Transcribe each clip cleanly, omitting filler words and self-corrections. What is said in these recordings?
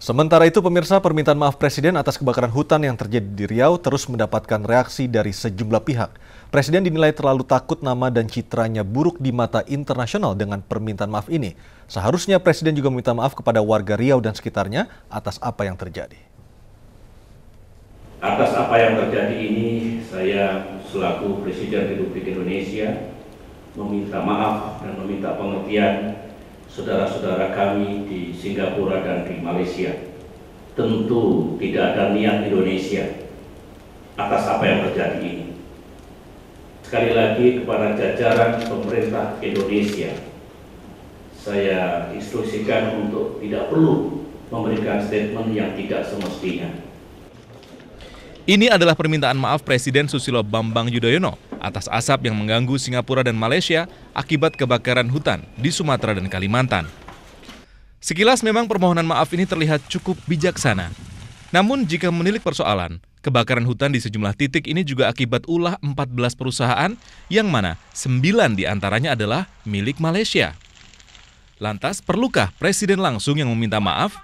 Sementara itu, pemirsa, permintaan maaf Presiden atas kebakaran hutan yang terjadi di Riau terus mendapatkan reaksi dari sejumlah pihak. Presiden dinilai terlalu takut nama dan citranya buruk di mata internasional dengan permintaan maaf ini. Seharusnya Presiden juga meminta maaf kepada warga Riau dan sekitarnya atas apa yang terjadi. Atas apa yang terjadi ini, saya selaku Presiden Republik Indonesia meminta maaf dan meminta pengertian saudara-saudara kami di Singapura dan di Malaysia. Tentu tidak ada niat Indonesia atas apa yang terjadi ini. Sekali lagi kepada jajaran pemerintah Indonesia, saya instruksikan untuk tidak perlu memberikan statement yang tidak semestinya. Ini adalah permintaan maaf Presiden Susilo Bambang Yudhoyono atas asap yang mengganggu Singapura dan Malaysia akibat kebakaran hutan di Sumatera dan Kalimantan. Sekilas memang permohonan maaf ini terlihat cukup bijaksana. Namun jika menilik persoalan, kebakaran hutan di sejumlah titik ini juga akibat ulah 14 perusahaan yang mana 9 diantaranya adalah milik Malaysia. Lantas perlukah Presiden langsung yang meminta maaf?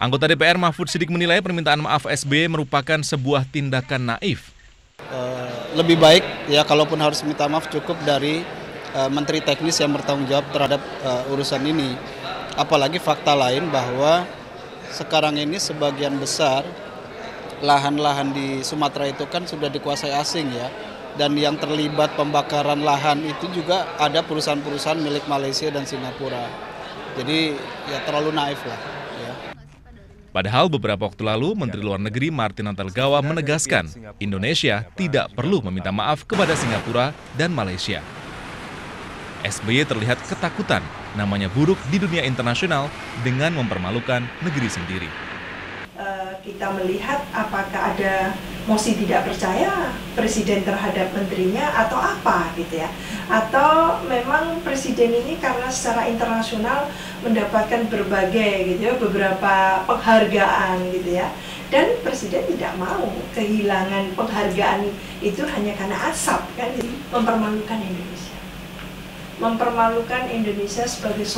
Anggota DPR Mahfud Siddiq menilai permintaan maaf SBY merupakan sebuah tindakan naif. Lebih baik ya kalaupun harus minta maaf cukup dari menteri teknis yang bertanggung jawab terhadap urusan ini. Apalagi fakta lain bahwa sekarang ini sebagian besar lahan-lahan di Sumatera itu kan sudah dikuasai asing ya. Dan yang terlibat pembakaran lahan itu juga ada perusahaan-perusahaan milik Malaysia dan Singapura. Jadi ya terlalu naif lah. Ya. Padahal beberapa waktu lalu, Menteri Luar Negeri Martin Natalegawa menegaskan Indonesia tidak perlu meminta maaf kepada Singapura dan Malaysia. SBY terlihat ketakutan, namanya buruk di dunia internasional dengan mempermalukan negeri sendiri. Kita melihat apakah ada mosi tidak percaya Presiden terhadap menterinya atau apa gitu ya. Atau memang Presiden ini karena secara internasional mendapatkan berbagai gitu ya, beberapa penghargaan gitu ya. Dan Presiden tidak mau kehilangan penghargaan itu hanya karena asap kan, jadi mempermalukan Indonesia. Mempermalukan Indonesia sebagai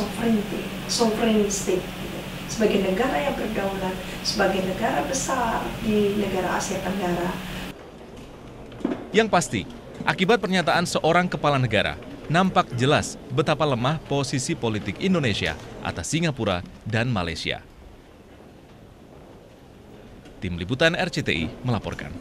sovereign state. Sebagai negara yang berdaulat, sebagai negara besar di negara Asia Tenggara. Yang pasti, akibat pernyataan seorang kepala negara, nampak jelas betapa lemah posisi politik Indonesia atas Singapura dan Malaysia. Tim Liputan RCTI melaporkan.